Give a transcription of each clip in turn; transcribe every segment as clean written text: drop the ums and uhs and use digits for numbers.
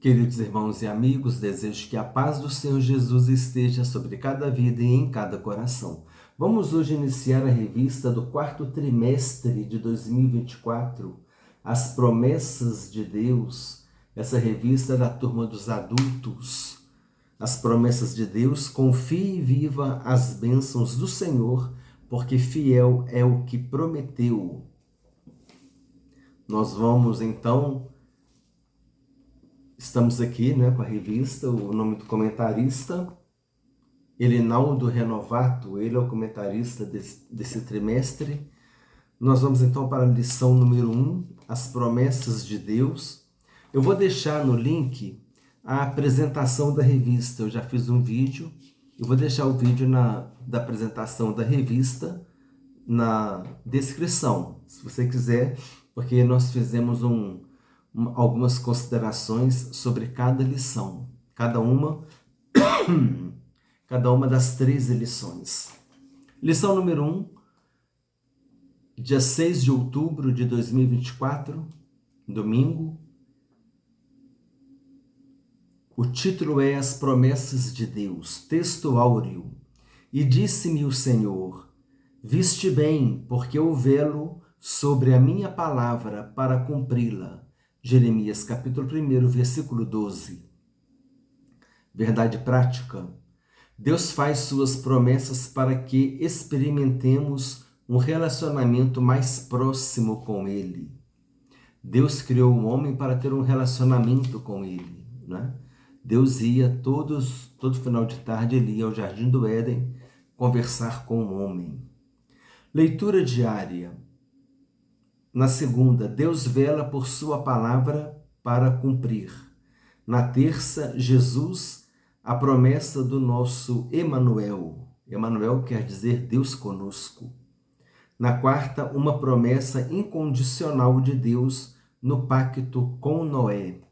Queridos irmãos e amigos, desejo que a paz do Senhor Jesus esteja sobre cada vida e em cada coração. Vamos hoje iniciar a revista do quarto trimestre de 2024, As Promessas de Deus, essa revista da turma dos adultos. As promessas de Deus, confie e viva as bênçãos do Senhor, porque fiel é o que prometeu. Nós vamos então... Estamos aqui, com a revista, o nome do comentarista, Elinaldo Renovato, ele é o comentarista desse trimestre. Nós vamos então para a lição número 1, as promessas de Deus. Eu vou deixar no link a apresentação da revista, eu já fiz um vídeo, eu vou deixar o vídeo da apresentação da revista na descrição, se você quiser, porque nós fizemos algumas considerações sobre cada lição, cada uma das 13 lições. Lição número 1, dia 6 de outubro de 2024, domingo. O título é As Promessas de Deus, texto áureo. E disse-me o Senhor, viste bem, porque eu velo sobre a minha palavra para cumpri-la. Jeremias capítulo 1, versículo 12. Verdade prática. Deus faz suas promessas para que experimentemos um relacionamento mais próximo com Ele. Deus criou o homem para ter um relacionamento com Ele, né? Deus ia todo final de tarde, ele ia ao Jardim do Éden conversar com o homem. Leitura diária. Na segunda, Deus vela por sua palavra para cumprir. Na terça, Jesus, a promessa do nosso Emanuel. Emanuel quer dizer Deus conosco. Na quarta, uma promessa incondicional de Deus no pacto com Noé.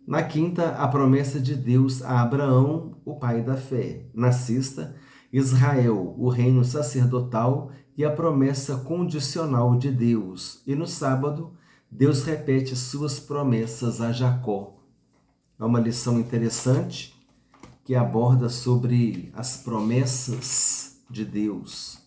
Na quinta, a promessa de Deus a Abraão, o pai da fé. Na sexta, Israel, o reino sacerdotal e a promessa condicional de Deus. E no sábado, Deus repete suas promessas a Jacó. É uma lição interessante que aborda sobre as promessas de Deus.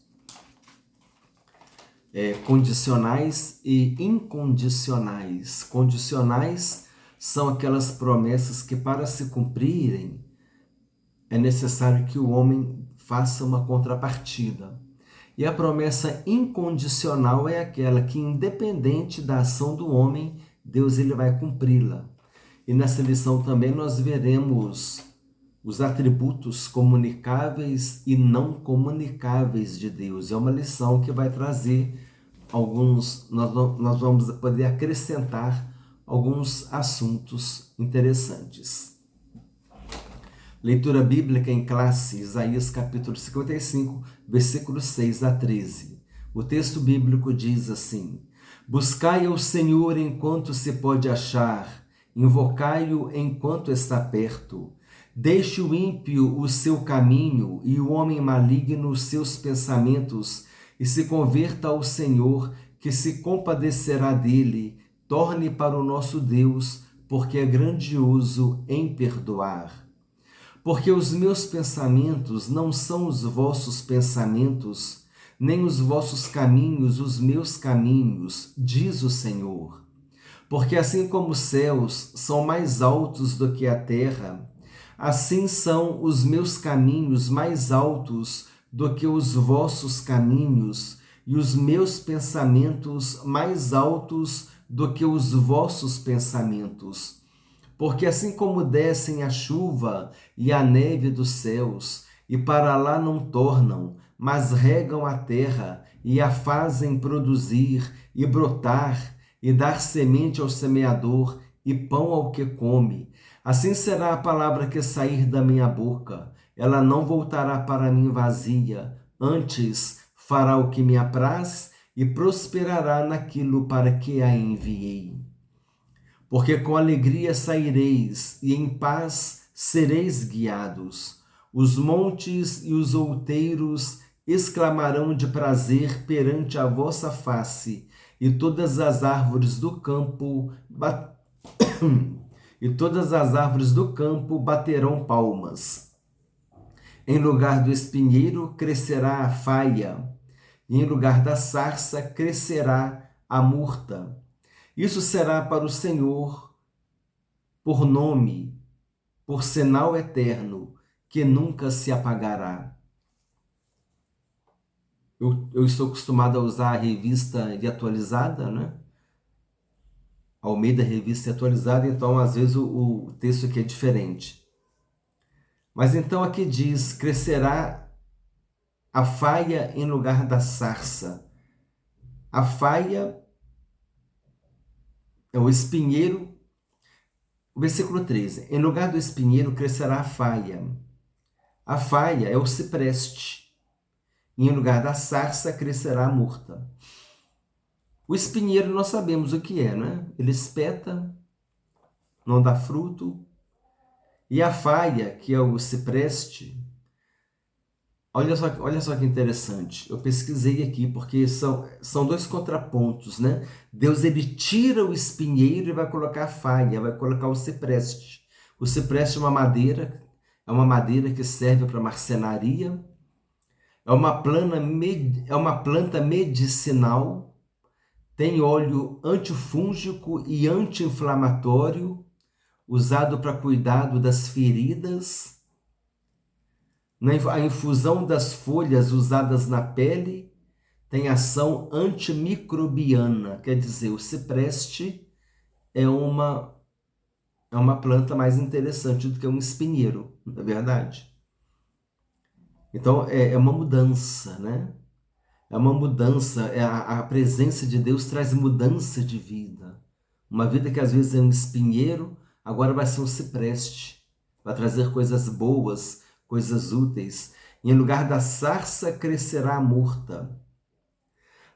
Condicionais e incondicionais. Condicionais são aquelas promessas que, para se cumprirem, é necessário que o homem faça uma contrapartida. E a promessa incondicional é aquela que, independente da ação do homem, Deus ele vai cumpri-la. E nessa lição também nós veremos os atributos comunicáveis e não comunicáveis de Deus. É uma lição que vai trazer nós vamos poder acrescentar alguns assuntos interessantes. Leitura bíblica em classe, Isaías capítulo 55, versículos 6 a 13. O texto bíblico diz assim: buscai ao Senhor enquanto se pode achar, invocai-o enquanto está perto. Deixe o ímpio o seu caminho e o homem maligno os seus pensamentos, e se converta ao Senhor, que se compadecerá dele. Torne para o nosso Deus, porque é grandioso em perdoar. Porque os meus pensamentos não são os vossos pensamentos, nem os vossos caminhos os meus caminhos, diz o Senhor. Porque assim como os céus são mais altos do que a terra, assim são os meus caminhos mais altos do que os vossos caminhos, e os meus pensamentos mais altos do que os vossos pensamentos. Porque assim como descem a chuva e a neve dos céus, e para lá não tornam, mas regam a terra, e a fazem produzir, e brotar, e dar semente ao semeador, e pão ao que come, assim será a palavra que sair da minha boca. Ela não voltará para mim vazia, antes fará o que me apraz, e prosperará naquilo para que a enviei. Porque com alegria saireis, e em paz sereis guiados. Os montes e os outeiros exclamarão de prazer perante a vossa face, e todas as árvores do campo e todas as árvores do campo baterão palmas. Em lugar do espinheiro crescerá a faia, e em lugar da sarça crescerá a murta. Isso será para o Senhor por nome, por sinal eterno, que nunca se apagará. Eu estou acostumado a usar a revista e atualizada, né? Almeida Revista e Atualizada, então às vezes o texto aqui é diferente. Mas então aqui diz, crescerá a faia em lugar da sarça. A faia é o espinheiro. O versículo 13. Em lugar do espinheiro crescerá a faia. A faia é o cipreste. E em lugar da sarça crescerá a murta. O espinheiro nós sabemos o que é, né? Ele espeta, não dá fruto. E a faia, que é o cipreste, olha só que interessante. Eu pesquisei aqui porque são dois contrapontos, né? Deus ele tira o espinheiro e vai colocar a faia, vai colocar o cipreste. O cipreste é uma madeira que serve para marcenaria. É uma planta medicinal, tem óleo antifúngico e anti-inflamatório, usado para cuidado das feridas. A infusão das folhas usadas na pele tem ação antimicrobiana, quer dizer, o cipreste é uma planta mais interessante do que um espinheiro, não é verdade? Então, é uma mudança, né? É uma mudança, a presença de Deus traz mudança de vida. Uma vida que às vezes é um espinheiro, agora vai ser um cipreste. Vai trazer coisas boas, coisas úteis. E em lugar da sarça, crescerá a murta.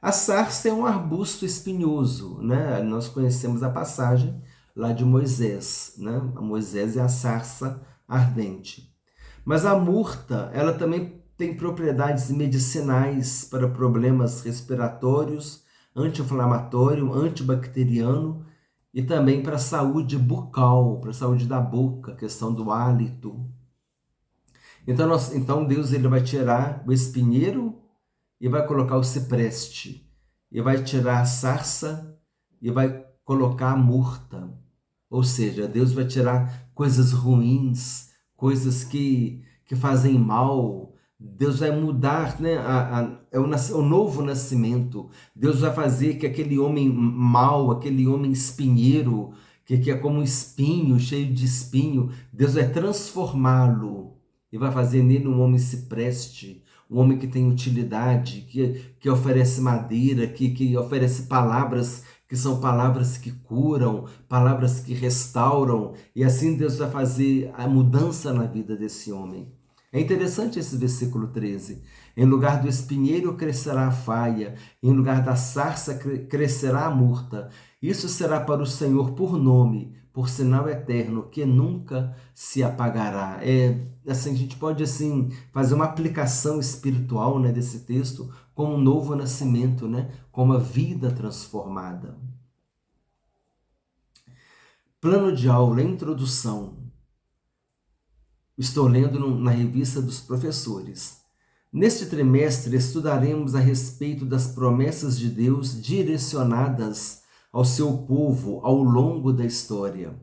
A sarça é um arbusto espinhoso, né? Nós conhecemos a passagem lá de Moisés, né? A Moisés é a sarça ardente. Mas a murta, ela também tem propriedades medicinais para problemas respiratórios, anti-inflamatório, antibacteriano e também para a saúde bucal, para a saúde da boca, questão do hálito. Então Deus ele vai tirar o espinheiro e vai colocar o cipreste, e vai tirar a sarça e vai colocar a murta. Ou seja, Deus vai tirar coisas ruins, coisas que fazem mal. Deus vai mudar, né? É o novo nascimento. Deus vai fazer que aquele homem mau, aquele homem espinheiro, que é como um espinho, cheio de espinho, Deus vai transformá-lo e vai fazer nele um homem cipreste, um homem que tem utilidade, que oferece madeira, que oferece palavras que são palavras que curam, palavras que restauram, e assim Deus vai fazer a mudança na vida desse homem. É interessante esse versículo 13. Em lugar do espinheiro crescerá a faia, em lugar da sarça crescerá a murta. Isso será para o Senhor por nome, por sinal eterno, que nunca se apagará. Assim, a gente pode assim fazer uma aplicação espiritual, né, desse texto como um novo nascimento, né, como a vida transformada. Plano de aula, introdução. Estou lendo na revista dos professores. Neste trimestre estudaremos a respeito das promessas de Deus direcionadas ao seu povo ao longo da história.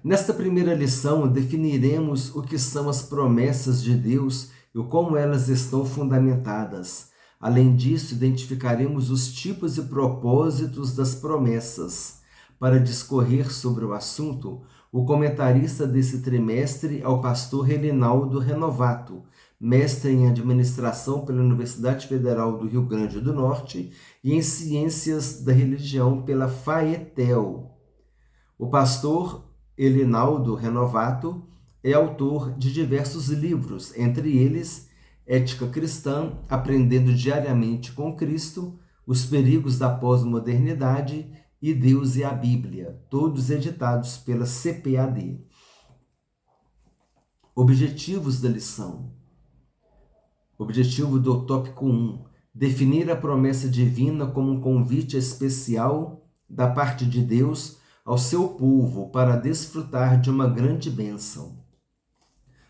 Nesta primeira lição, definiremos o que são as promessas de Deus e como elas estão fundamentadas. Além disso, identificaremos os tipos e propósitos das promessas. Para discorrer sobre o assunto, o comentarista desse trimestre é o pastor Relinaldo Renovato, mestre em administração pela Universidade Federal do Rio Grande do Norte e em ciências da religião pela FAETEL. O pastor Relinaldo Renovato é autor de diversos livros, entre eles Ética Cristã, Aprendendo Diariamente com Cristo, Os Perigos da Pós-Modernidade e Deus e a Bíblia, todos editados pela CPAD. Objetivos da lição. Objetivo do tópico 1. Definir a promessa divina como um convite especial da parte de Deus ao seu povo para desfrutar de uma grande bênção.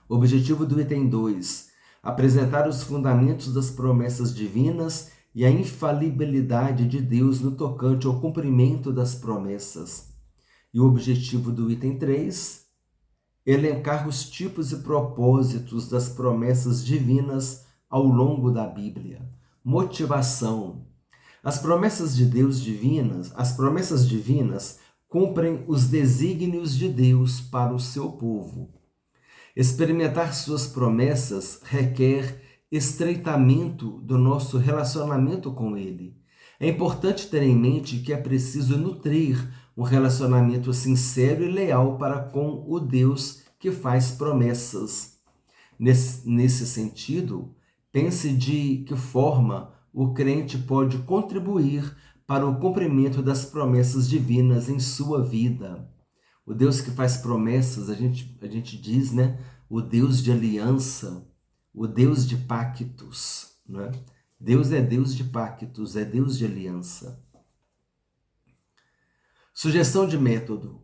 O objetivo do item 2: apresentar os fundamentos das promessas divinas e a infalibilidade de Deus no tocante ao cumprimento das promessas. E o objetivo do item 3: elencar os tipos e propósitos das promessas divinas ao longo da Bíblia. Motivação. As promessas divinas cumprem os desígnios de Deus para o seu povo. Experimentar suas promessas requer estreitamento do nosso relacionamento com Ele. É importante ter em mente que é preciso nutrir um relacionamento sincero e leal para com o Deus que faz promessas. Nesse sentido, pense de que forma o crente pode contribuir para o cumprimento das promessas divinas em sua vida. O Deus que faz promessas, a gente diz, né? O Deus de aliança, o Deus de pactos, né? Deus é Deus de pactos, é Deus de aliança. Sugestão de método.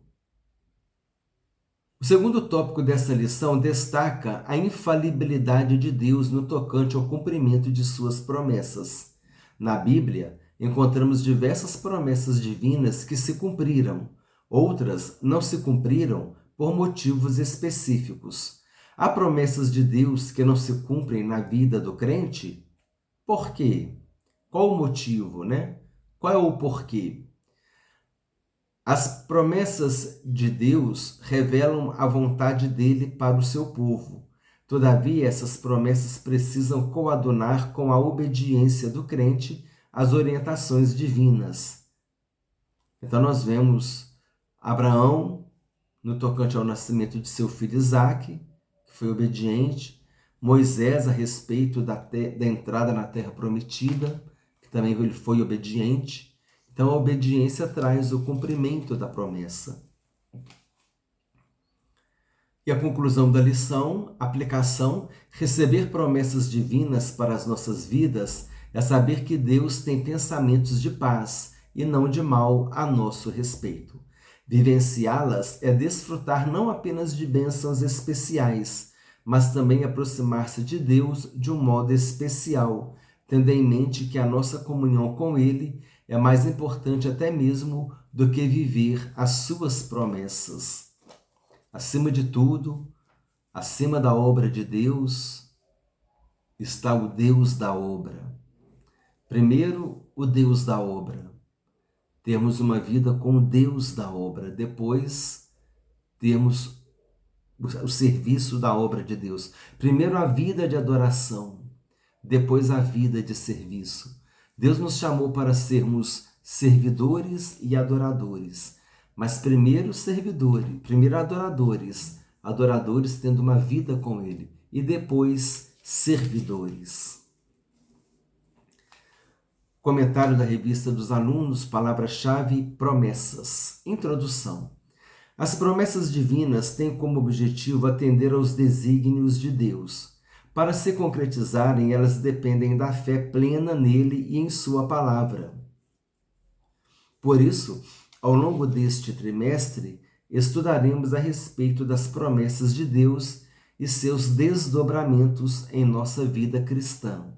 O segundo tópico dessa lição destaca a infalibilidade de Deus no tocante ao cumprimento de suas promessas. Na Bíblia, encontramos diversas promessas divinas que se cumpriram. Outras não se cumpriram por motivos específicos. Há promessas de Deus que não se cumprem na vida do crente? Por quê? Qual o motivo, né? Qual é o porquê? As promessas de Deus revelam a vontade dele para o seu povo. Todavia, essas promessas precisam coadunar com a obediência do crente às orientações divinas. Então, nós vemos Abraão, no tocante ao nascimento de seu filho Isaque, que foi obediente. Moisés, a respeito da entrada na terra prometida, que também ele foi obediente. Então, a obediência traz o cumprimento da promessa. E a conclusão da lição, aplicação: receber promessas divinas para as nossas vidas é saber que Deus tem pensamentos de paz e não de mal a nosso respeito. Vivenciá-las é desfrutar não apenas de bênçãos especiais, mas também aproximar-se de Deus de um modo especial, tendo em mente que a nossa comunhão com Ele é mais importante até mesmo do que viver as suas promessas. Acima de tudo, acima da obra de Deus, está o Deus da obra. Primeiro, o Deus da obra. Termos uma vida com o Deus da obra. Depois, termos o serviço da obra de Deus. Primeiro, a vida de adoração. Depois, a vida de serviço. Deus nos chamou para sermos servidores e adoradores. Mas primeiro servidores, primeiro adoradores. Adoradores tendo uma vida com Ele. E depois servidores. Comentário da Revista dos Alunos, palavra-chave: promessas. Introdução. As promessas divinas têm como objetivo atender aos desígnios de Deus. Para se concretizarem, elas dependem da fé plena nele e em sua palavra. Por isso, ao longo deste trimestre, estudaremos a respeito das promessas de Deus e seus desdobramentos em nossa vida cristã.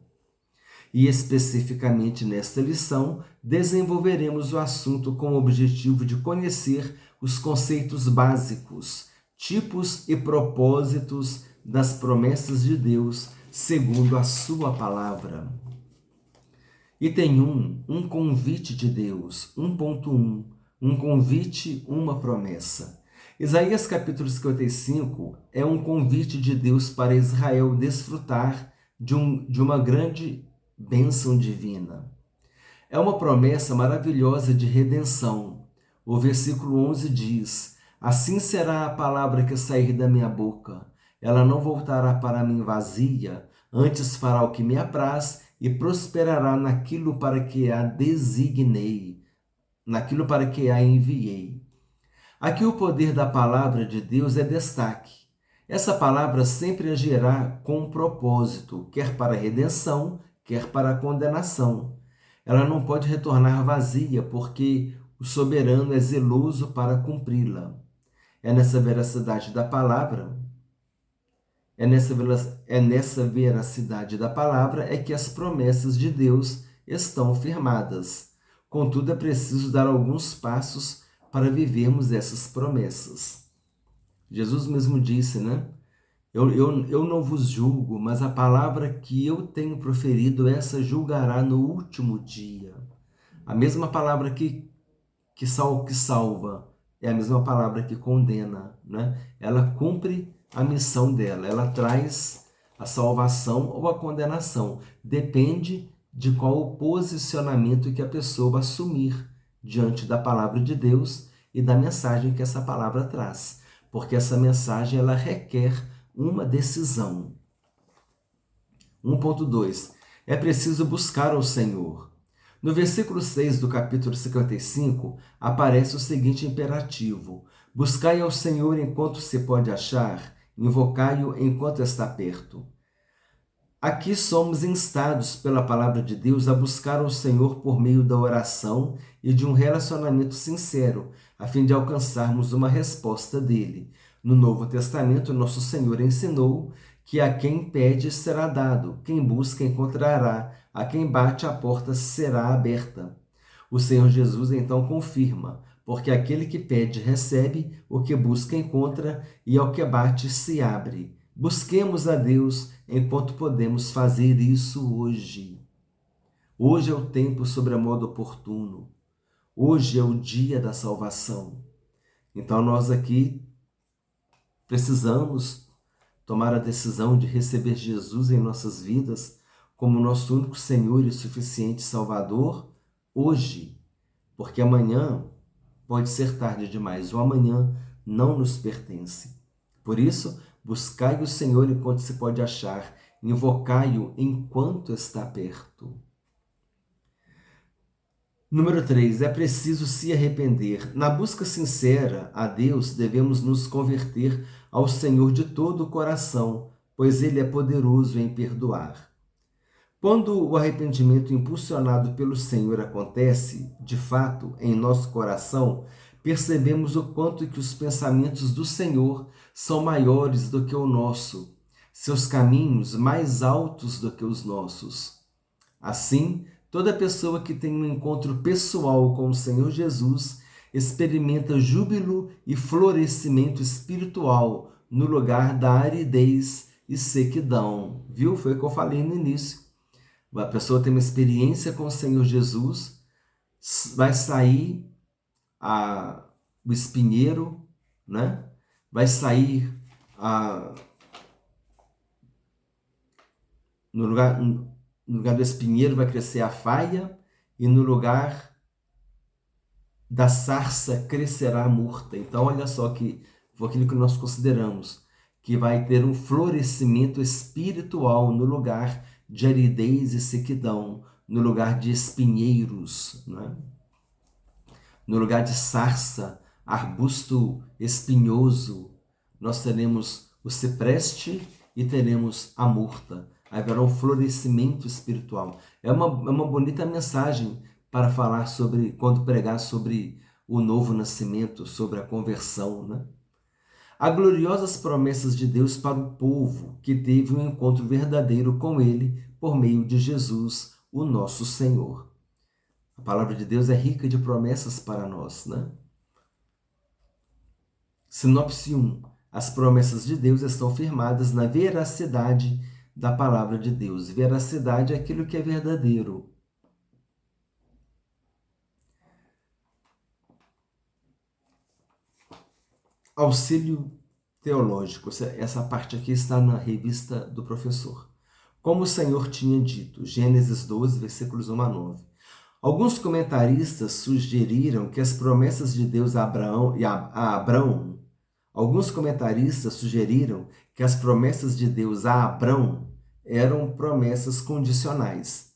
E especificamente nesta lição, desenvolveremos o assunto com o objetivo de conhecer os conceitos básicos, tipos e propósitos das promessas de Deus, segundo a sua palavra. Item 1, um convite de Deus. 1.1, um convite, uma promessa. Isaías capítulo 55 é um convite de Deus para Israel desfrutar de uma grande bênção divina. É uma promessa maravilhosa de redenção. O versículo 11 diz: assim será a palavra que sair da minha boca. Ela não voltará para mim vazia, antes fará o que me apraz e prosperará naquilo para que a designei, naquilo para que a enviei. Aqui o poder da palavra de Deus é destaque. Essa palavra sempre agirá com um propósito, quer para a redenção, quer para a condenação. Ela não pode retornar vazia, porque o soberano é zeloso para cumpri-la. É nessa veracidade da palavra, é nessa veracidade da palavra é que as promessas de Deus estão firmadas. Contudo, é preciso dar alguns passos para vivermos essas promessas. Jesus mesmo disse, né? Eu não vos julgo, mas a palavra que eu tenho proferido, essa julgará no último dia. A mesma palavra que salva é a mesma palavra que condena, né? Ela cumpre a missão dela, ela traz a salvação ou a condenação. Depende de qual o posicionamento que a pessoa assumir diante da palavra de Deus e da mensagem que essa palavra traz. Porque essa mensagem ela requer uma decisão. 1.2. É preciso buscar ao Senhor. No versículo 6 do capítulo 55, aparece o seguinte imperativo: buscai ao Senhor enquanto se pode achar, invocai-o enquanto está perto. Aqui somos instados pela palavra de Deus a buscar ao Senhor por meio da oração e de um relacionamento sincero, a fim de alcançarmos uma resposta dele. No Novo Testamento, nosso Senhor ensinou que a quem pede será dado, quem busca encontrará, a quem bate a porta será aberta. O Senhor Jesus então confirma, porque aquele que pede recebe, o que busca encontra e ao que bate se abre. Busquemos a Deus enquanto podemos fazer isso hoje. Hoje é o tempo sobremodo oportuno. Hoje é o dia da salvação. Então nós aqui precisamos tomar a decisão de receber Jesus em nossas vidas como nosso único Senhor e suficiente Salvador hoje, porque amanhã pode ser tarde demais, o amanhã não nos pertence. Por isso, buscai o Senhor enquanto se pode achar, invocai-o enquanto está perto. Número 3, é preciso se arrepender. Na busca sincera a Deus, devemos nos converter ao Senhor de todo o coração, pois Ele é poderoso em perdoar. Quando o arrependimento impulsionado pelo Senhor acontece, de fato, em nosso coração, percebemos o quanto que os pensamentos do Senhor são maiores do que o nosso, seus caminhos mais altos do que os nossos. Assim, toda pessoa que tem um encontro pessoal com o Senhor Jesus experimenta júbilo e florescimento espiritual no lugar da aridez e sequidão. Viu? Foi o que eu falei no início. A pessoa tem uma experiência com o Senhor Jesus, vai sair o espinheiro, né? Vai sair no lugar do espinheiro vai crescer a faia, e no lugar da sarça crescerá a murta. Então, olha só que foi aquilo que nós consideramos, que vai ter um florescimento espiritual no lugar de aridez e sequidão, no lugar de espinheiros, né? No lugar de sarça, arbusto espinhoso, nós teremos o cipreste e teremos a murta. Haverá um florescimento espiritual. É uma bonita mensagem para falar sobre, quando pregar sobre o novo nascimento, sobre a conversão, né? Há gloriosas promessas de Deus para o povo que teve um encontro verdadeiro com Ele por meio de Jesus, o nosso Senhor. A palavra de Deus é rica de promessas para nós, né? Sinopse 1. As promessas de Deus estão firmadas na veracidade da palavra de Deus. Veracidade é aquilo que é verdadeiro. Auxílio teológico. Essa parte aqui está na revista do professor. Como o Senhor tinha dito, Gênesis 12, versículos 1 a 9. Alguns comentaristas sugeriram que as promessas de Deus a Abrão, eram promessas condicionais.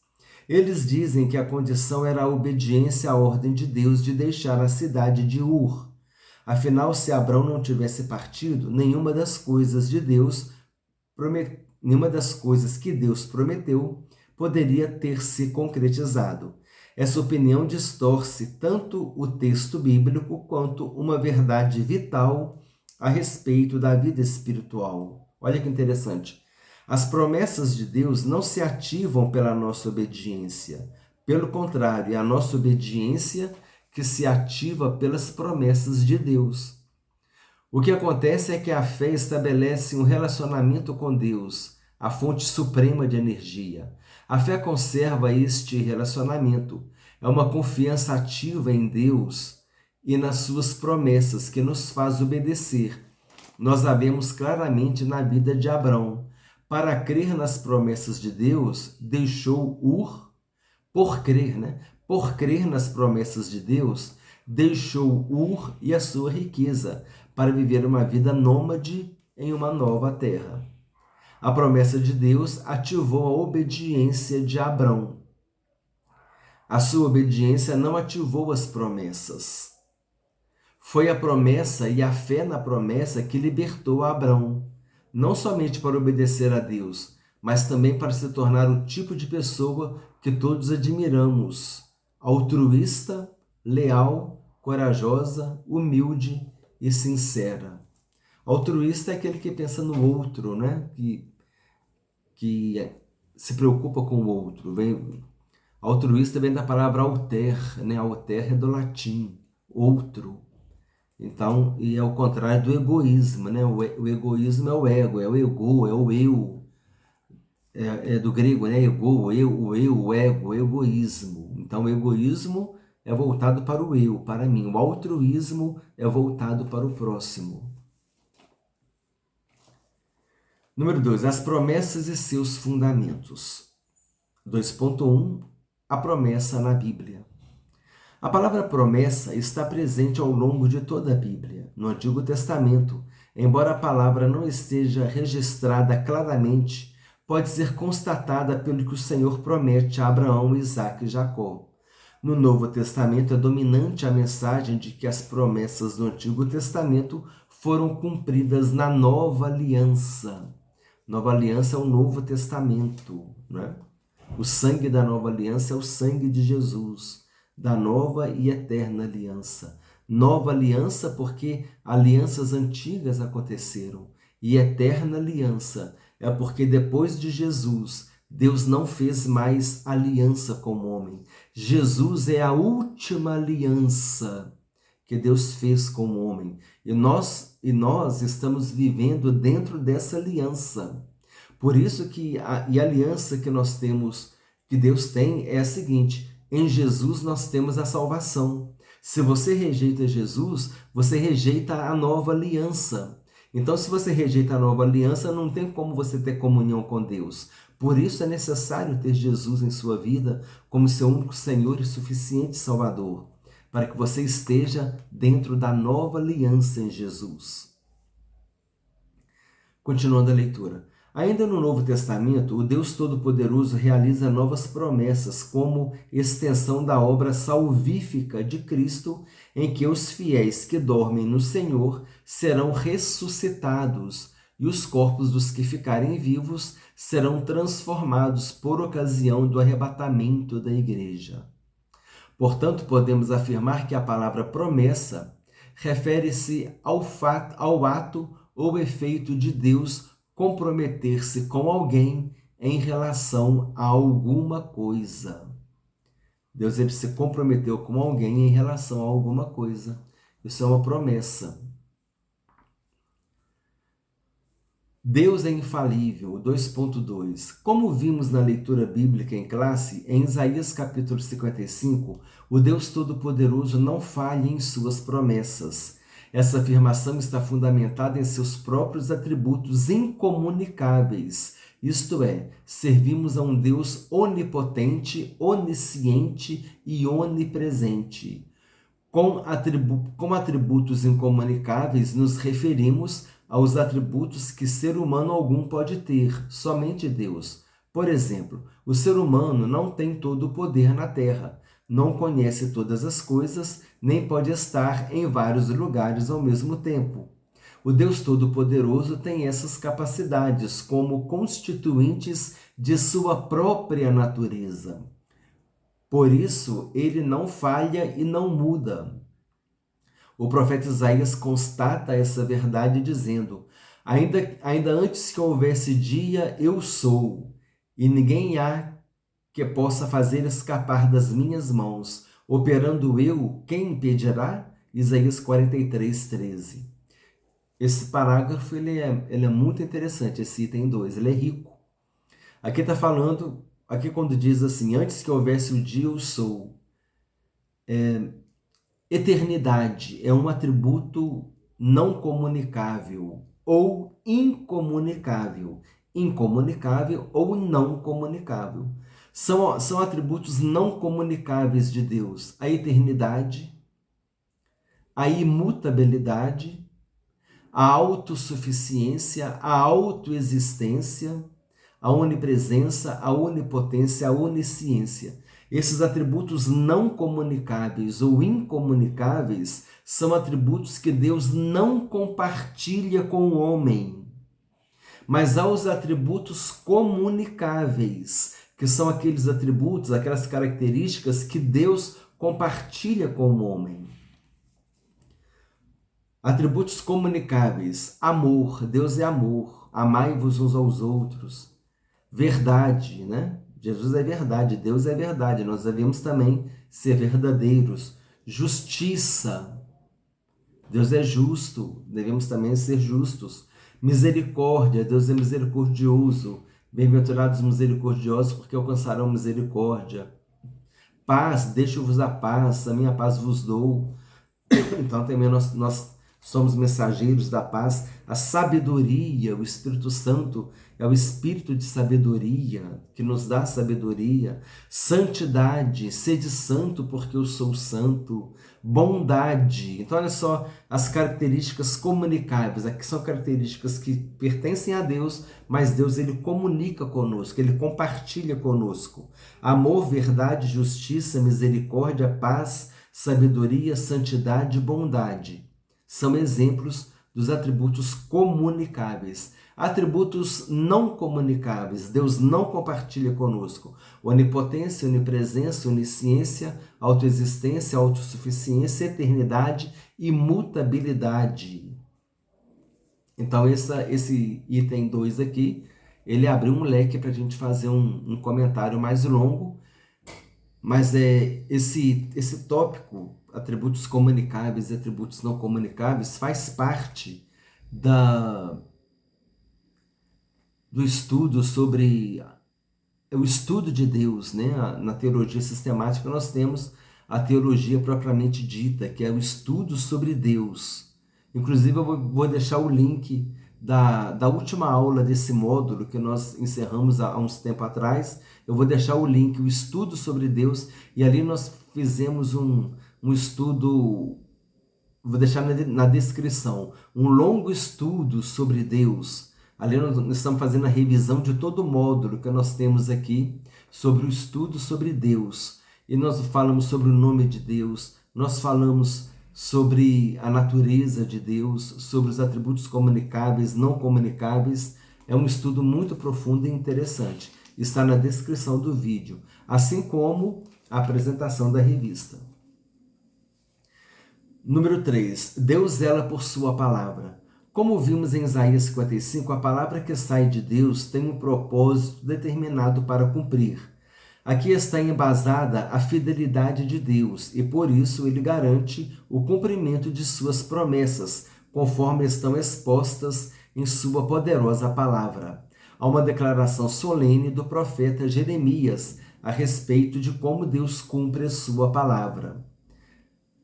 Eles dizem que a condição era a obediência à ordem de Deus de deixar a cidade de Ur. Afinal, se Abrão não tivesse partido, nenhuma das coisas que Deus prometeu poderia ter se concretizado. Essa opinião distorce tanto o texto bíblico quanto uma verdade vital a respeito da vida espiritual. Olha que interessante. As promessas de Deus não se ativam pela nossa obediência. Pelo contrário, é a nossa obediência que se ativa pelas promessas de Deus. O que acontece é que a fé estabelece um relacionamento com Deus, a fonte suprema de energia. A fé conserva este relacionamento. É uma confiança ativa em Deus e nas suas promessas que nos faz obedecer. Nós a vemos claramente na vida de Abrão. Para crer nas promessas de Deus, deixou Ur, por crer, né? Por crer nas promessas de Deus, deixou Ur e a sua riqueza para viver uma vida nômade em uma nova terra. A promessa de Deus ativou a obediência de Abrão. A sua obediência não ativou as promessas. Foi a promessa e a fé na promessa que libertou Abrão, não somente para obedecer a Deus, mas também para se tornar o tipo de pessoa que todos admiramos: altruísta, leal, corajosa, humilde e sincera. Altruísta é aquele que pensa no outro, né? Que se preocupa com o outro. Altruísta vem da palavra alter, né? Alter é do latim, outro. Então, e é o contrário do egoísmo, né? O egoísmo é o ego, é o ego, é o eu. É do grego, né? Ego, o ego, o egoísmo. Então, o egoísmo é voltado para o eu, para mim. O altruísmo é voltado para o próximo. Número 2, as promessas e seus fundamentos. 2.1, a promessa na Bíblia. A palavra promessa está presente ao longo de toda a Bíblia. No Antigo Testamento, embora a palavra não esteja registrada claramente, pode ser constatada pelo que o Senhor promete a Abraão, Isaque e Jacó. No Novo Testamento é dominante a mensagem de que as promessas do Antigo Testamento foram cumpridas na Nova Aliança. Nova Aliança é o Novo Testamento, né? O sangue da Nova Aliança é o sangue de Jesus, da nova e eterna aliança. Nova aliança porque alianças antigas aconteceram. E eterna aliança é porque depois de Jesus, Deus não fez mais aliança com o homem. Jesus é a última aliança que Deus fez com o homem. E nós estamos vivendo dentro dessa aliança. Por isso que a aliança que nós temos, que Deus tem, é a seguinte: em Jesus nós temos a salvação. Se você rejeita Jesus, você rejeita a nova aliança. Então, se você rejeita a nova aliança, não tem como você ter comunhão com Deus. Por isso é necessário ter Jesus em sua vida como seu único Senhor e suficiente Salvador, para que você esteja dentro da nova aliança em Jesus. Continuando a leitura. Ainda no Novo Testamento, o Deus Todo-Poderoso realiza novas promessas como extensão da obra salvífica de Cristo, em que os fiéis que dormem no Senhor serão ressuscitados e os corpos dos que ficarem vivos serão transformados por ocasião do arrebatamento da igreja. Portanto, podemos afirmar que a palavra promessa refere-se ao ato ou efeito de Deus comprometer-se com alguém em relação a alguma coisa. Deus se comprometeu com alguém em relação a alguma coisa. Isso é uma promessa. Deus é infalível, 2.2. Como vimos na leitura bíblica em classe, em Isaías capítulo 55, o Deus Todo-Poderoso não falha em suas promessas. Essa afirmação está fundamentada em seus próprios atributos incomunicáveis, isto é, servimos a um Deus onipotente, onisciente e onipresente. Com atributos incomunicáveis, nos referimos aos atributos que ser humano algum pode ter, somente Deus. Por exemplo, o ser humano não tem todo o poder na Terra, não conhece todas as coisas, nem pode estar em vários lugares ao mesmo tempo. O Deus Todo-Poderoso tem essas capacidades como constituintes de sua própria natureza. Por isso, ele não falha e não muda. O profeta Isaías constata essa verdade dizendo: ainda antes que houvesse dia, eu sou, e ninguém há que possa fazer escapar das minhas mãos. Operando eu, quem impedirá? Isaías 43, 13. Esse parágrafo ele é muito interessante, esse item 2, ele é rico. Aqui está falando, aqui quando diz assim, antes que houvesse o dia, eu sou. Eternidade é um atributo não comunicável ou incomunicável. Incomunicável ou não comunicável. São atributos não comunicáveis de Deus. A eternidade, a imutabilidade, a autossuficiência, a autoexistência, a onipresença, a onipotência, a onisciência. Esses atributos não comunicáveis ou incomunicáveis são atributos que Deus não compartilha com o homem. Mas há os atributos comunicáveis, que são aqueles atributos, aquelas características que Deus compartilha com o homem. Atributos comunicáveis: amor, Deus é amor, amai-vos uns aos outros. Verdade, né? Jesus é verdade, Deus é verdade, nós devemos também ser verdadeiros. Justiça, Deus é justo, devemos também ser justos. Misericórdia, Deus é misericordioso. Bem-aventurados os misericordiosos, porque alcançarão misericórdia. Paz, deixo-vos a paz, a minha paz vos dou. Então também nós somos mensageiros da paz. A sabedoria, o Espírito Santo é o Espírito de sabedoria, que nos dá sabedoria. Santidade, sede santo porque eu sou santo. Bondade, então olha só as características comunicáveis. Aqui são características que pertencem a Deus, mas Deus ele comunica conosco, ele compartilha conosco. Amor, verdade, justiça, misericórdia, paz, sabedoria, santidade e bondade são exemplos dos atributos comunicáveis. Atributos não comunicáveis, Deus não compartilha conosco. Onipotência, onipresença, onisciência, autoexistência, autossuficiência, eternidade e mutabilidade. Então esse item 2 aqui, ele abriu um leque para a gente fazer um comentário mais longo, mas esse tópico, atributos comunicáveis e atributos não comunicáveis, faz parte do estudo sobre o estudo de Deus, né? Na teologia sistemática nós temos a teologia propriamente dita, que é o estudo sobre Deus. Inclusive eu vou deixar o link da última aula desse módulo que nós encerramos há uns tempo atrás. Eu vou deixar o link, o estudo sobre Deus, e ali nós fizemos um estudo, vou deixar na descrição, um longo estudo sobre Deus. Ali nós estamos fazendo a revisão de todo o módulo que nós temos aqui sobre o estudo sobre Deus. E nós falamos sobre o nome de Deus, nós falamos sobre a natureza de Deus, sobre os atributos comunicáveis, não comunicáveis. É um estudo muito profundo e interessante. Está na descrição do vídeo, assim como a apresentação da revista. Número 3. Deus zela por sua palavra. Como vimos em Isaías 55, a palavra que sai de Deus tem um propósito determinado para cumprir. Aqui está embasada a fidelidade de Deus e por isso ele garante o cumprimento de suas promessas, conforme estão expostas em sua poderosa palavra. Há uma declaração solene do profeta Jeremias a respeito de como Deus cumpre a sua palavra.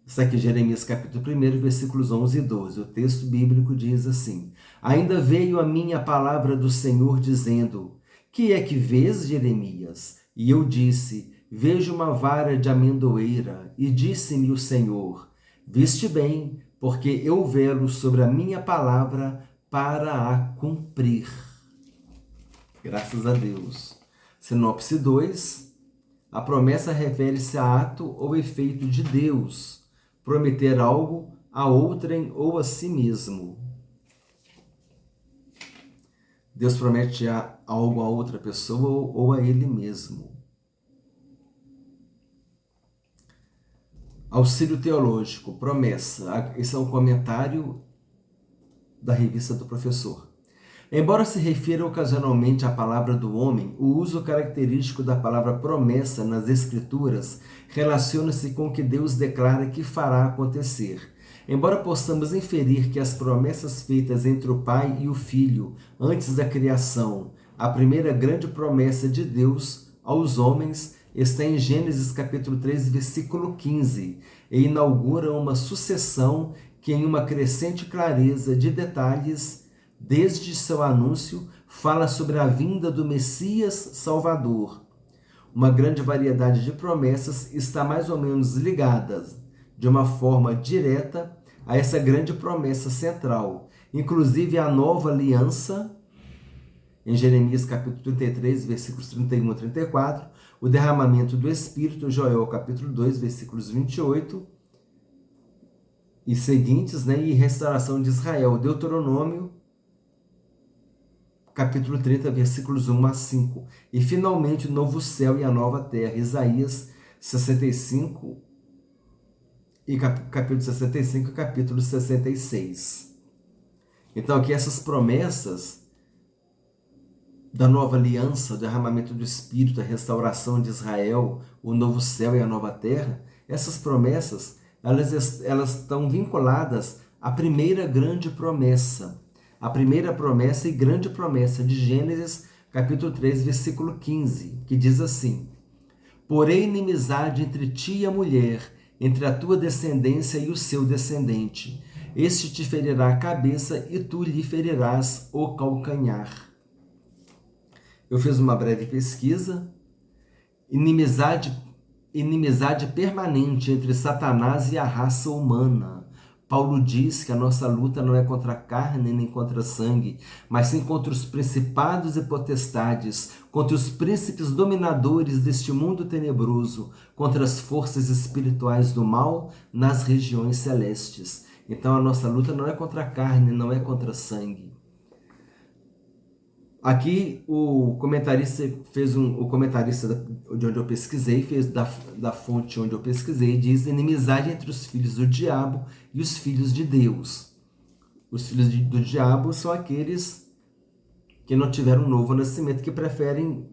Isso aqui, Jeremias capítulo 1, versículos 11 e 12. O texto bíblico diz assim: Ainda veio a minha palavra do Senhor dizendo: Que é que vês, Jeremias? E eu disse: Vejo uma vara de amendoeira. E disse-me o Senhor: Viste bem, porque eu velo sobre a minha palavra para a cumprir. Graças a Deus. Sinopse 2. A promessa refere-se a ato ou efeito de Deus. Prometer algo a outrem ou a si mesmo. Deus promete algo a outra pessoa ou a ele mesmo. Auxílio teológico, promessa. Esse é um comentário da revista do professor. Embora se refira ocasionalmente à palavra do homem, o uso característico da palavra promessa nas Escrituras relaciona-se com o que Deus declara que fará acontecer. Embora possamos inferir que as promessas feitas entre o Pai e o Filho antes da criação, a primeira grande promessa de Deus aos homens está em Gênesis capítulo 3, versículo 15, e inaugura uma sucessão que, em uma crescente clareza de detalhes, desde seu anúncio, fala sobre a vinda do Messias Salvador. Uma grande variedade de promessas está mais ou menos ligada, de uma forma direta, a essa grande promessa central, inclusive a nova aliança, em Jeremias capítulo 33, versículos 31 a 34, o derramamento do Espírito, Joel capítulo 2, versículos 28 e seguintes, e restauração de Israel, Deuteronômio capítulo 30, versículos 1 a 5, e finalmente o novo céu e a nova terra, Isaías 65, e capítulo 65 e capítulo 66. Então aqui essas promessas da nova aliança, o derramamento do Espírito, a restauração de Israel, o novo céu e a nova terra, essas promessas, elas estão vinculadas à primeira grande promessa, a primeira promessa e grande promessa de Gênesis, capítulo 3, versículo 15, que diz assim: porém inimizade entre ti e a mulher, entre a tua descendência e o seu descendente. Este te ferirá a cabeça e tu lhe ferirás o calcanhar. Eu fiz uma breve pesquisa. Inimizade permanente entre Satanás e a raça humana. Paulo diz que a nossa luta não é contra a carne nem contra sangue, mas sim contra os principados e potestades, contra os príncipes dominadores deste mundo tenebroso, contra as forças espirituais do mal nas regiões celestes. Então a nossa luta não é contra a carne, não é contra sangue. Aqui o comentarista de onde eu pesquisei, fez da fonte onde eu pesquisei, diz: inimizade entre os filhos do diabo e os filhos de Deus. Os filhos do diabo são aqueles que não tiveram um novo nascimento, que preferem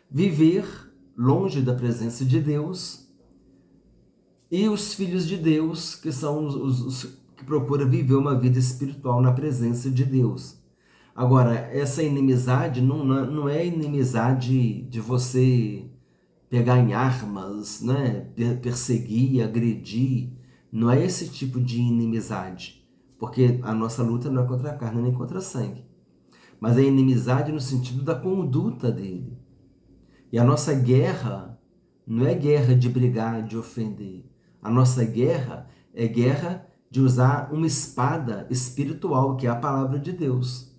viver longe da presença de Deus. E os filhos de Deus, que são os que procuram viver uma vida espiritual na presença de Deus. Agora, essa inimizade não é inimizade de você pegar em armas, perseguir, agredir. Não é esse tipo de inimizade. Porque a nossa luta não é contra a carne nem contra a sangue. Mas é inimizade no sentido da conduta dele. E a nossa guerra não é guerra de brigar, de ofender. A nossa guerra é guerra de usar uma espada espiritual, que é a palavra de Deus.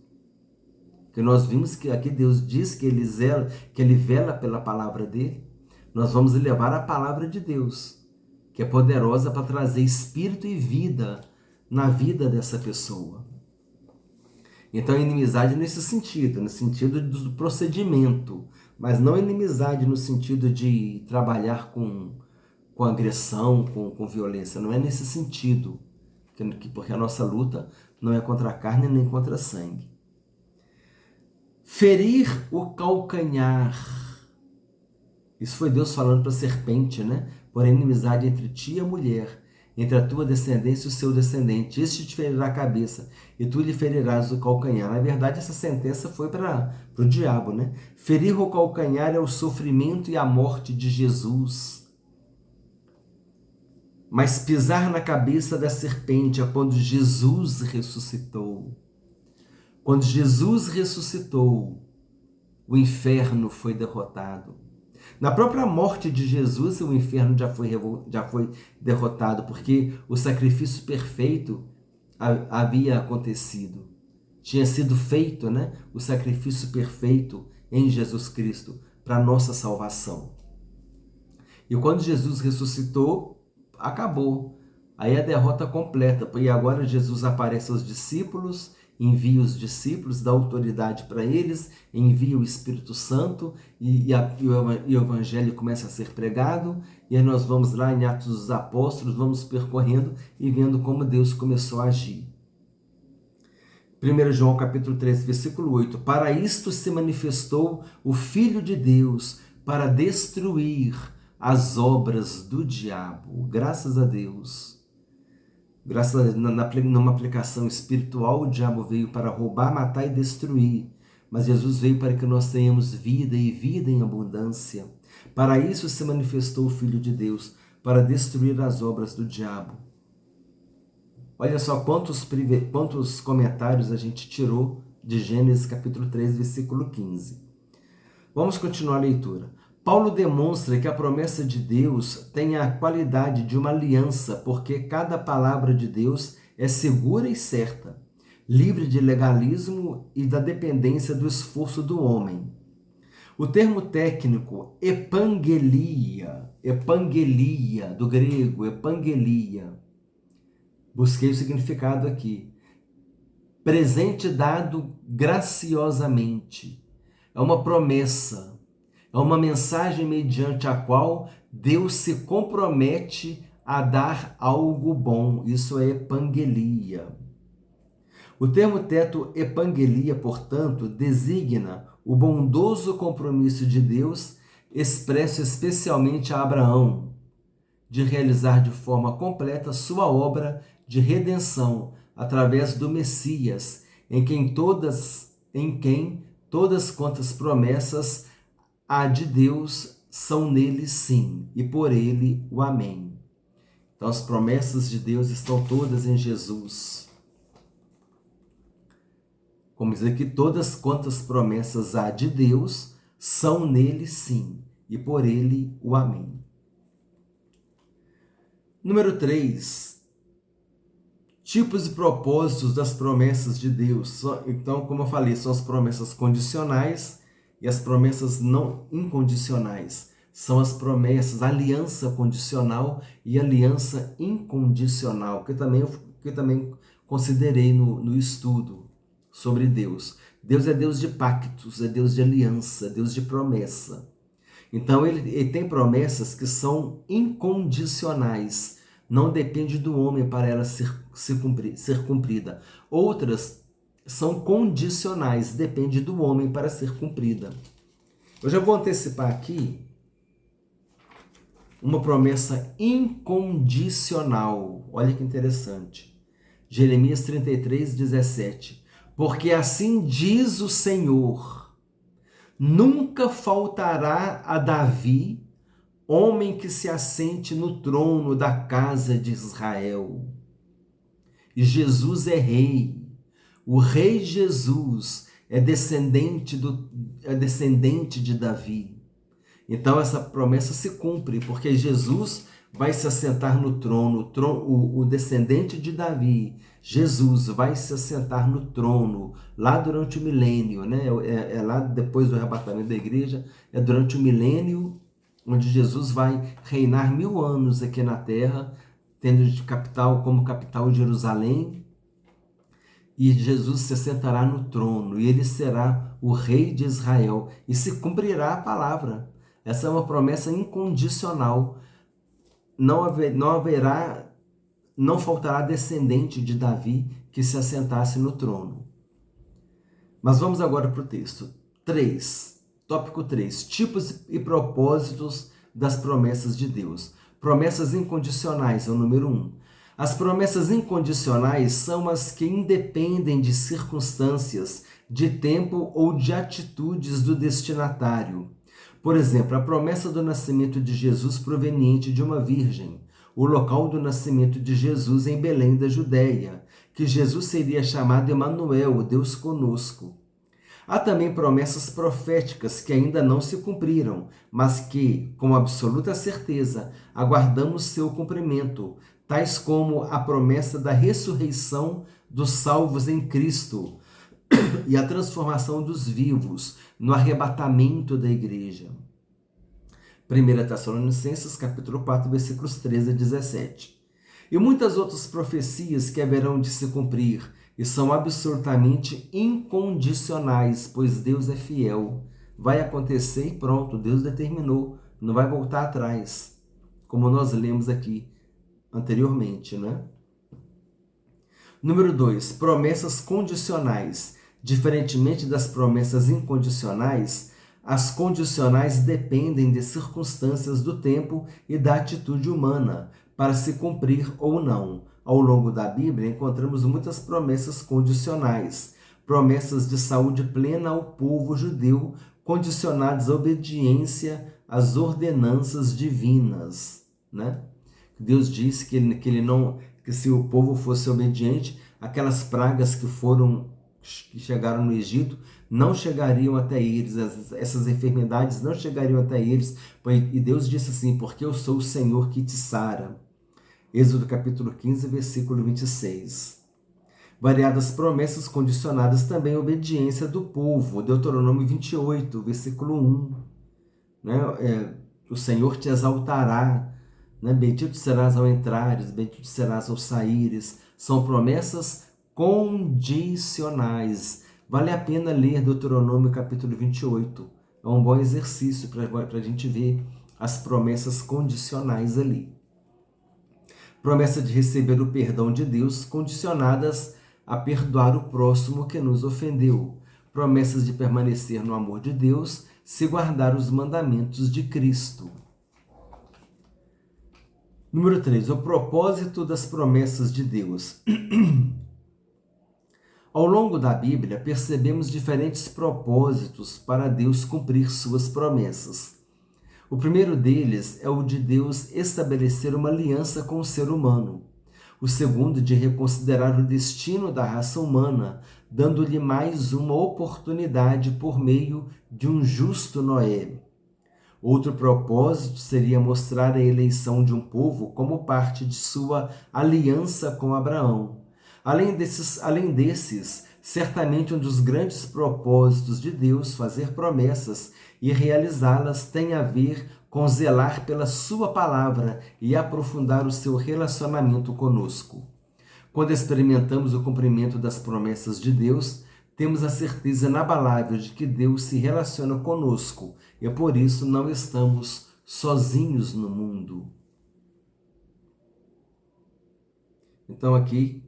Que nós vimos que aqui Deus diz que ele vela pela palavra dele. Nós vamos levar a palavra de Deus, que é poderosa para trazer espírito e vida na vida dessa pessoa. Então, inimizade nesse sentido, no sentido do procedimento, mas não inimizade no sentido de trabalhar com agressão, com violência. Não é nesse sentido, porque a nossa luta não é contra a carne nem contra a sangue. Ferir o calcanhar. Isso foi Deus falando para a serpente, Por inimizade entre ti e a mulher, entre a tua descendência e o seu descendente. Este te ferirá a cabeça, e tu lhe ferirás o calcanhar. Na verdade, essa sentença foi para o diabo, Ferir o calcanhar é o sofrimento e a morte de Jesus. Mas pisar na cabeça da serpente é quando Jesus ressuscitou. Quando Jesus ressuscitou, o inferno foi derrotado. Na própria morte de Jesus, o inferno já foi derrotado, porque o sacrifício perfeito havia acontecido. Tinha sido feito, o sacrifício perfeito em Jesus Cristo para a nossa salvação. E quando Jesus ressuscitou, acabou. Aí a derrota completa, e agora Jesus aparece aos discípulos envia os discípulos, dá autoridade para eles, envia o Espírito Santo e o Evangelho começa a ser pregado. E aí nós vamos lá em Atos dos Apóstolos, vamos percorrendo e vendo como Deus começou a agir. 1 João capítulo 3, versículo 8. Para isto se manifestou o Filho de Deus, para destruir as obras do diabo. Graças a Deus. Numa aplicação espiritual, o diabo veio para roubar, matar e destruir. Mas Jesus veio para que nós tenhamos vida e vida em abundância. Para isso se manifestou o Filho de Deus, para destruir as obras do diabo. Olha só quantos comentários a gente tirou de Gênesis capítulo 3, versículo 15. Vamos continuar a leitura. Paulo demonstra que a promessa de Deus tem a qualidade de uma aliança, porque cada palavra de Deus é segura e certa, livre de legalismo e da dependência do esforço do homem. O termo técnico epangelia, do grego epangelia, busquei o significado aqui. Presente dado graciosamente. É uma promessa. É uma mensagem mediante a qual Deus se compromete a dar algo bom. Isso é epangelia. O termo teto epangelia, portanto, designa o bondoso compromisso de Deus, expresso especialmente a Abraão, de realizar de forma completa sua obra de redenção através do Messias, em quem todas quantas promessas há de Deus são nele sim, e por ele o amém. Então as promessas de Deus estão todas em Jesus. Como dizer que todas quantas promessas há de Deus são nele sim, e por ele o amém. Número 3. Tipos e propósitos das promessas de Deus. Então, como eu falei, são as promessas condicionais e as promessas não incondicionais. São as promessas, aliança condicional e aliança incondicional, que eu também considerei no estudo sobre Deus. Deus é Deus de pactos, é Deus de aliança, é Deus de promessa. Então, ele tem promessas que são incondicionais. Não depende do homem para ela ser cumprida. Outras são condicionais, depende do homem para ser cumprida. Eu já vou antecipar aqui uma promessa incondicional. Olha que interessante. Jeremias 33, 17. Porque assim diz o Senhor: nunca faltará a Davi homem que se assente no trono da casa de Israel. E Jesus é rei. O rei Jesus é descendente de Davi. Então essa promessa se cumpre, porque Jesus vai se assentar no trono, o descendente de Davi, Jesus vai se assentar no trono, lá durante o milênio, né? É lá depois do arrebatamento da igreja, é durante o milênio, onde Jesus vai reinar 1000 anos aqui na terra, tendo como capital Jerusalém, e Jesus se assentará no trono, e ele será o rei de Israel, e se cumprirá a palavra. Essa é uma promessa incondicional. Não faltará descendente de Davi que se assentasse no trono. Mas vamos agora para o texto. 3. Tópico 3. Tipos e propósitos das promessas de Deus. Promessas incondicionais é o número 1. As promessas incondicionais são as que independem de circunstâncias, de tempo ou de atitudes do destinatário. Por exemplo, a promessa do nascimento de Jesus proveniente de uma virgem, o local do nascimento de Jesus em Belém da Judéia, que Jesus seria chamado Emanuel, Deus conosco. Há também promessas proféticas que ainda não se cumpriram, mas que, com absoluta certeza, aguardamos seu cumprimento, tais como a promessa da ressurreição dos salvos em Cristo e a transformação dos vivos no arrebatamento da igreja. 1 Tessalonicenses, capítulo 4, versículos 13 a 17. E muitas outras profecias que haverão de se cumprir, e são absolutamente incondicionais, pois Deus é fiel. Vai acontecer e pronto, Deus determinou, não vai voltar atrás, como nós lemos aqui anteriormente, né? Número 2, promessas condicionais. Diferentemente das promessas incondicionais, as condicionais dependem de circunstâncias do tempo e da atitude humana para se cumprir ou não. Ao longo da Bíblia, encontramos muitas promessas condicionais. Promessas de saúde plena ao povo judeu, condicionadas à obediência às ordenanças divinas, né? Deus disse que se o povo fosse obediente, aquelas pragas que chegaram no Egito não chegariam até eles, essas enfermidades não chegariam até eles, e Deus disse assim, porque eu sou o Senhor que te sara. Êxodo capítulo 15, versículo 26. Variadas promessas condicionadas também à obediência do povo, Deuteronômio 28, versículo 1. Né? O Senhor te exaltará, né? Bendito serás ao entrares, bendito serás ao saíres. São promessas condicionais. Vale a pena ler Deuteronômio capítulo 28. É um bom exercício para a gente ver as promessas condicionais ali. Promessa de receber o perdão de Deus, condicionadas a perdoar o próximo que nos ofendeu. Promessas de permanecer no amor de Deus, se guardar os mandamentos de Cristo. Número 3, o propósito das promessas de Deus. Ao longo da Bíblia, percebemos diferentes propósitos para Deus cumprir suas promessas. O primeiro deles é o de Deus estabelecer uma aliança com o ser humano. O segundo, de reconsiderar o destino da raça humana, dando-lhe mais uma oportunidade por meio de um justo Noé. Outro propósito seria mostrar a eleição de um povo como parte de sua aliança com Abraão. Além desses, certamente um dos grandes propósitos de Deus fazer promessas e realizá-las tem a ver com zelar pela sua palavra e aprofundar o seu relacionamento conosco. Quando experimentamos o cumprimento das promessas de Deus, temos a certeza inabalável de que Deus se relaciona conosco e por isso não estamos sozinhos no mundo. Então aqui,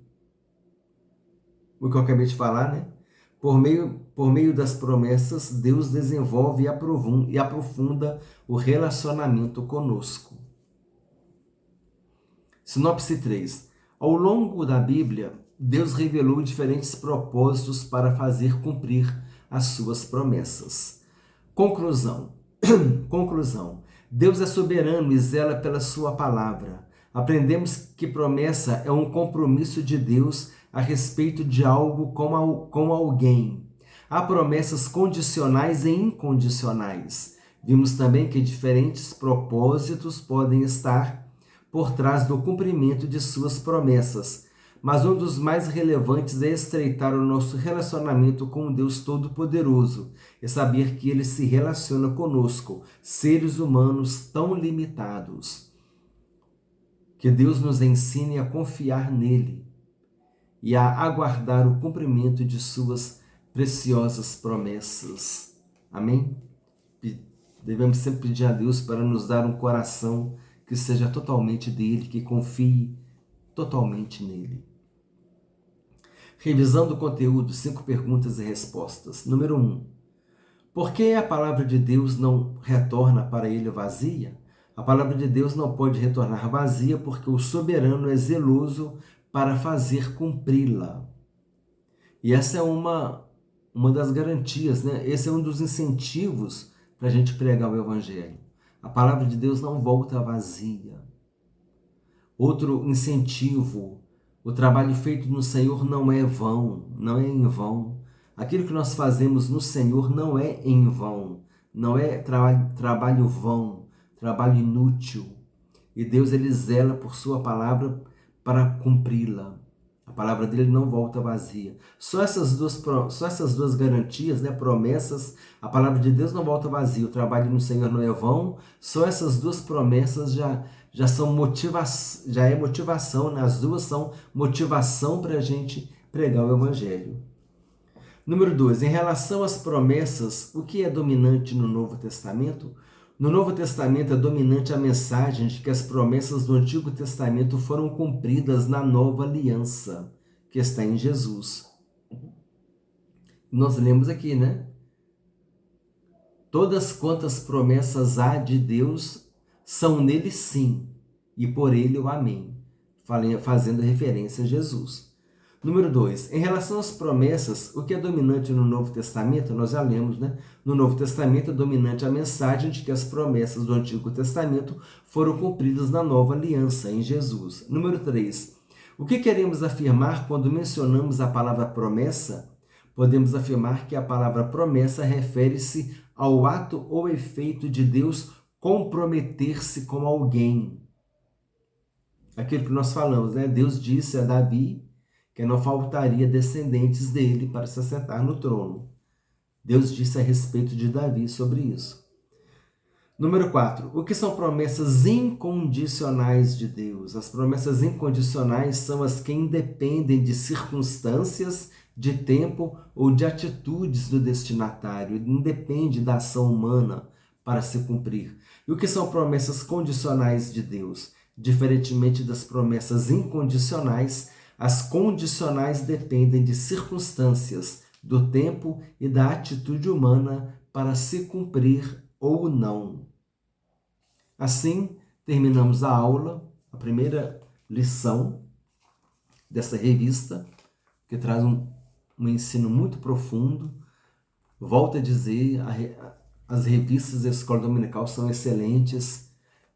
o que eu acabei de falar, né? Por meio das promessas, Deus desenvolve e aprofunda o relacionamento conosco. Sinopse 3. Ao longo da Bíblia, Deus revelou diferentes propósitos para fazer cumprir as suas promessas. Conclusão. Deus é soberano e zela pela sua palavra. Aprendemos que promessa é um compromisso de Deus a respeito de algo com alguém. Há promessas condicionais e incondicionais. Vimos também que diferentes propósitos podem estar por trás do cumprimento de suas promessas, mas um dos mais relevantes é estreitar o nosso relacionamento com o Deus Todo-Poderoso e saber que Ele se relaciona conosco, seres humanos tão limitados. Que Deus nos ensine a confiar nele e a aguardar o cumprimento de suas preciosas promessas. Amém? Devemos sempre pedir a Deus para nos dar um coração que seja totalmente dele, que confie totalmente nele. Revisando o conteúdo, 5 perguntas e respostas. Número 1. Por que a palavra de Deus não retorna para ele vazia? A palavra de Deus não pode retornar vazia porque o soberano é zeloso para fazer cumpri-la. E essa é uma das garantias, né? Esse é um dos incentivos para a gente pregar o Evangelho. A palavra de Deus não volta vazia. Outro incentivo, o trabalho feito no Senhor não é vão, não é em vão. Aquilo que nós fazemos no Senhor não é em vão, não é trabalho vão, trabalho inútil. E Deus, ele zela por sua palavra para cumpri-la. A palavra dele não volta vazia. Só essas duas garantias, né, promessas, a palavra de Deus não volta vazia. O trabalho no Senhor não é vão. Só essas duas promessas já são motivação, né? As duas são motivação para a gente pregar o Evangelho. Número 2, em relação às promessas, o que é dominante no Novo Testamento? No Novo Testamento é dominante a mensagem de que as promessas do Antigo Testamento foram cumpridas na nova aliança, que está em Jesus. Nós lemos aqui, né? Todas quantas promessas há de Deus são nele sim, e por ele o amém, fazendo referência a Jesus. Número 2, em relação às promessas, o que é dominante no Novo Testamento, nós já lemos, né? No Novo Testamento é dominante a mensagem de que as promessas do Antigo Testamento foram cumpridas na nova aliança, em Jesus. Número 3, o que queremos afirmar quando mencionamos a palavra promessa? Podemos afirmar que a palavra promessa refere-se ao ato ou efeito de Deus comprometer-se com alguém. Aquilo que nós falamos, né? Deus disse a Davi que não faltaria descendentes dele para se assentar no trono. Deus disse a respeito de Davi sobre isso. Número 4. O que são promessas incondicionais de Deus? As promessas incondicionais são as que independem de circunstâncias, de tempo ou de atitudes do destinatário. Independe da ação humana para se cumprir. E o que são promessas condicionais de Deus? Diferentemente das promessas incondicionais, as condicionais dependem de circunstâncias, do tempo e da atitude humana para se cumprir ou não. Assim, terminamos a aula, a primeira lição dessa revista, que traz um ensino muito profundo. Volto a dizer, as revistas da Escola Dominical são excelentes.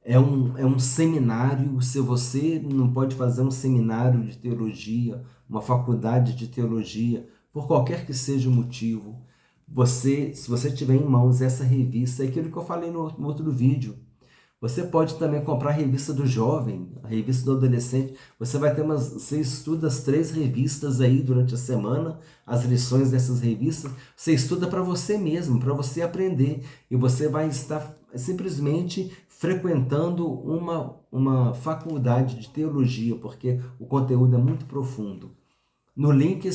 É um seminário. Se você não pode fazer um seminário de teologia, uma faculdade de teologia, por qualquer que seja o motivo, se você tiver em mãos essa revista, é aquilo que eu falei no outro vídeo. Você pode também comprar a revista do jovem, a revista do adolescente. Você estuda as 3 revistas aí durante a semana, as lições dessas revistas. Você estuda para você mesmo, para você aprender. E você vai estar simplesmente frequentando uma faculdade de teologia, porque o conteúdo é muito profundo. No link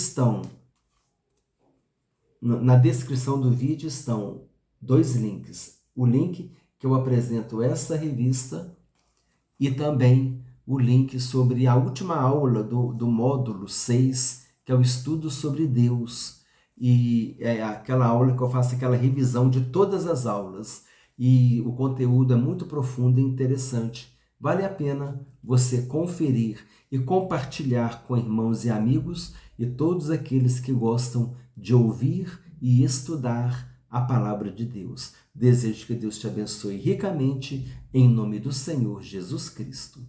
na descrição do vídeo estão 2 links. O link que eu apresento essa revista e também o link sobre a última aula do módulo 6, que é o estudo sobre Deus. E é aquela aula que eu faço aquela revisão de todas as aulas. E o conteúdo é muito profundo e interessante. Vale a pena você conferir e compartilhar com irmãos e amigos e todos aqueles que gostam de ouvir e estudar a palavra de Deus. Desejo que Deus te abençoe ricamente, em nome do Senhor Jesus Cristo.